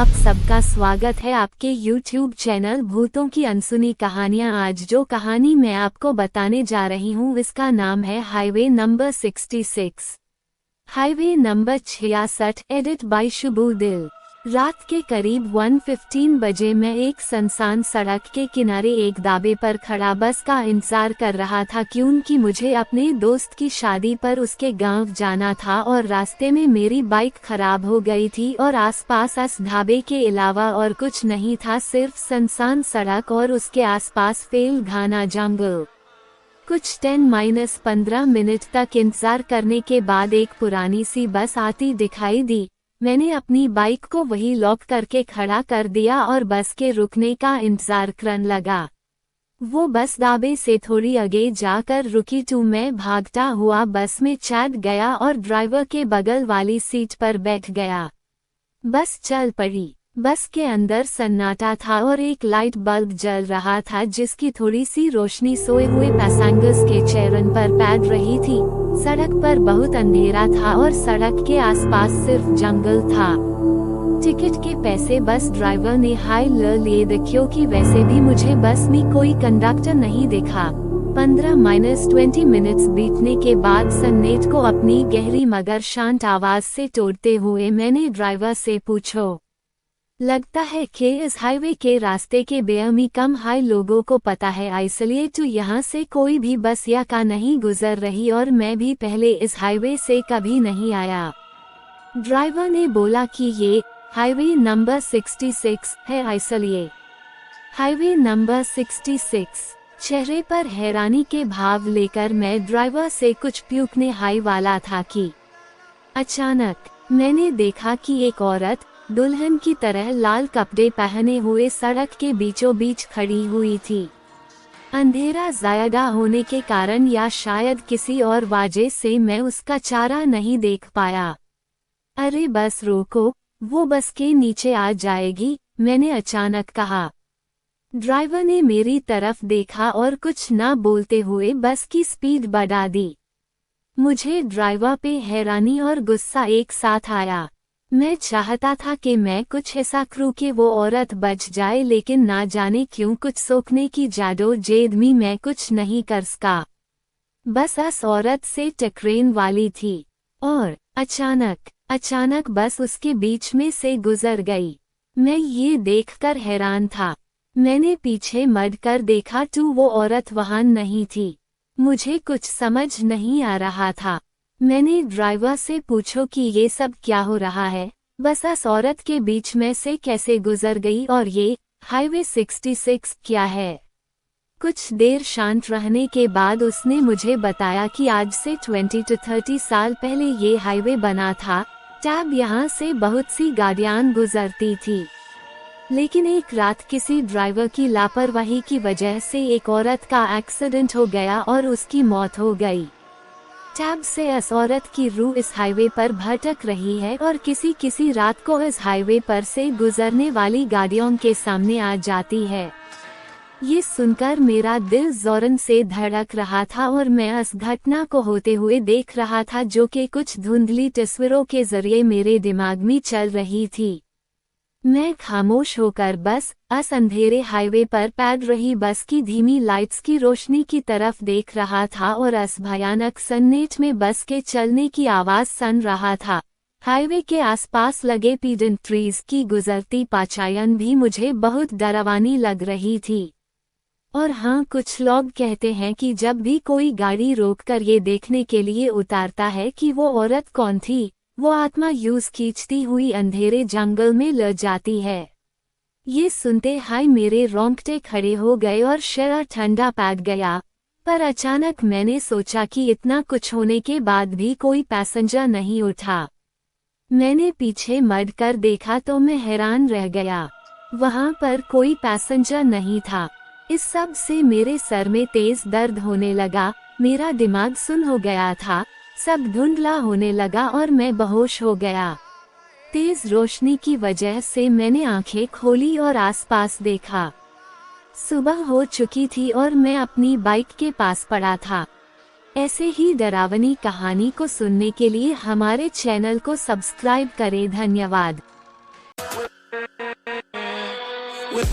आप सबका स्वागत है आपके YouTube चैनल भूतों की अनसुनी कहानियां। आज जो कहानी मैं आपको बताने जा रही हूं इसका नाम है highway number 66। Highway number 66 edit bye Shubhu दिल। रात के करीब 1:15 बजे मैं एक सुनसान सड़क के किनारे एक ढाबे पर खड़ा बस का इंतजार कर रहा था, क्योंकि मुझे अपने दोस्त की शादी पर उसके गांव जाना था और रास्ते में मेरी बाइक खराब हो गई थी और आसपास इस ढाबे के अलावा और कुछ नहीं था, सिर्फ सुनसान सड़क और उसके आसपास फैल घना जंगल। कुछ 10-15 मिनट तक इंतजार करने के बाद एक पुरानी सी बस आती दिखाई दी। मैंने अपनी बाइक को वही लॉक करके खड़ा कर दिया और बस के रुकने का इंतजार करने लगा। वो बस ढाबे से थोड़ी आगे जाकर रुकी तो मैं भागता हुआ बस में चढ़ गया और ड्राइवर के बगल वाली सीट पर बैठ गया। बस चल पड़ी। बस के अंदर सन्नाटा था और एक लाइट बल्ब जल रहा था जिसकी थोड़ी सी रोशनी सोए हुए पैसेंजर्स के चेहरों पर पड़ रही थी। सड़क पर बहुत अंधेरा था और सड़क के आसपास सिर्फ जंगल था। टिकट के पैसे बस ड्राइवर ने हाई ले लिए, क्योंकि वैसे भी मुझे बस में कोई कंडक्टर नहीं दिखा। 15-20 मिनट्स बीतने के बाद सन्नेट को अपनी गहरी मगर शांत आवाज से तोड़ते हुए मैंने ड्राइवर से पूछो, लगता है कि इस हाईवे के रास्ते के बारे में कम हाई लोगों को पता है, इसलिए तो यहाँ से कोई भी बस या कार नहीं गुजर रही और मैं भी पहले इस हाईवे से कभी नहीं आया। ड्राइवर ने बोला कि ये हाईवे नंबर 66 है, इसलिए हाईवे नंबर 66। चेहरे पर हैरानी के भाव लेकर मैं ड्राइवर से कुछ पूछने हाई वाला था कि अचानक मैंने देखा कि एक औरत दुल्हन की तरह लाल कपड़े पहने हुए सड़क के बीचों बीच खड़ी हुई थी। अंधेरा ज्यादा होने के कारण या शायद किसी और वजह से मैं उसका चेहरा नहीं देख पाया। अरे बस रोको, वो बस के नीचे आ जाएगी, मैंने अचानक कहा। ड्राइवर ने मेरी तरफ देखा और कुछ न बोलते हुए बस की स्पीड बढ़ा दी। मुझे ड्राइवर पे हैरानी और गुस्सा एक साथ आया। मैं चाहता था कि मैं कुछ ऐसा करूं कि वो औरत बच जाए, लेकिन ना जाने क्यों कुछ सोचने की जद्दोजहद में मैं कुछ नहीं कर सका। बस उस औरत से टकराने वाली थी और अचानक बस उसके बीच में से गुजर गई। मैं ये देखकर हैरान था। मैंने पीछे मुड़कर देखा तो वो औरत वहां नहीं थी। मुझे कुछ समझ नहीं आ रहा था। मैंने ड्राइवर से पूछो कि ये सब क्या हो रहा है, बस इस औरत के बीच में से कैसे गुजर गई और ये हाईवे 66 क्या है। कुछ देर शांत रहने के बाद उसने मुझे बताया कि आज से 20-30 साल पहले ये हाईवे बना था, तब यहाँ से बहुत सी गाड़ियां गुजरती थी। लेकिन एक रात किसी ड्राइवर की लापरवाही की वजह से एक औरत का एक्सीडेंट हो गया और उसकी मौत हो गई। तब से इस औरत की रूह इस हाईवे पर भटक रही है और किसी रात को इस हाईवे पर से गुजरने वाली गाड़ियों के सामने आ जाती है। ये सुनकर मेरा दिल जोरन से धड़क रहा था और मैं इस घटना को होते हुए देख रहा था, जो कि कुछ धुंधली तस्वीरों के जरिए मेरे दिमाग में चल रही थी। मैं खामोश होकर बस इस अंधेरे हाईवे पर पैड रही बस की धीमी लाइट्स की रोशनी की तरफ देख रहा था और इस भयानक सन्नाटे में बस के चलने की आवाज सुन रहा था। हाईवे के आसपास लगे पीडन ट्रीज की गुजरती परछाइयां भी मुझे बहुत डरावनी लग रही थी। और हाँ, कुछ लोग कहते हैं कि जब भी कोई गाड़ी रोककर ये देखने के लिए उतारता है कि वो औरत कौन थी, वो आत्मा यूं खींचती हुई अंधेरे जंगल में ले जाती है। ये सुनते हाय मेरे रोंगटे खड़े हो गए और शरीर ठंडा पड़ गया। पर अचानक मैंने सोचा कि इतना कुछ होने के बाद भी कोई पैसेंजर नहीं उठा। मैंने पीछे मुड़कर देखा तो मैं हैरान रह गया। वहां पर कोई पैसेंजर नहीं था। इस सब से मेरे सर में तेज दर्द होने लगा, मेरा दिमाग सुन्न हो गया था, सब धुंधला होने लगा और मैं बेहोश हो गया। तेज रोशनी की वजह से मैंने आंखें खोली और आसपास देखा। सुबह हो चुकी थी और मैं अपनी बाइक के पास पड़ा था। ऐसे ही डरावनी कहानी को सुनने के लिए हमारे चैनल को सब्सक्राइब करें। धन्यवाद। with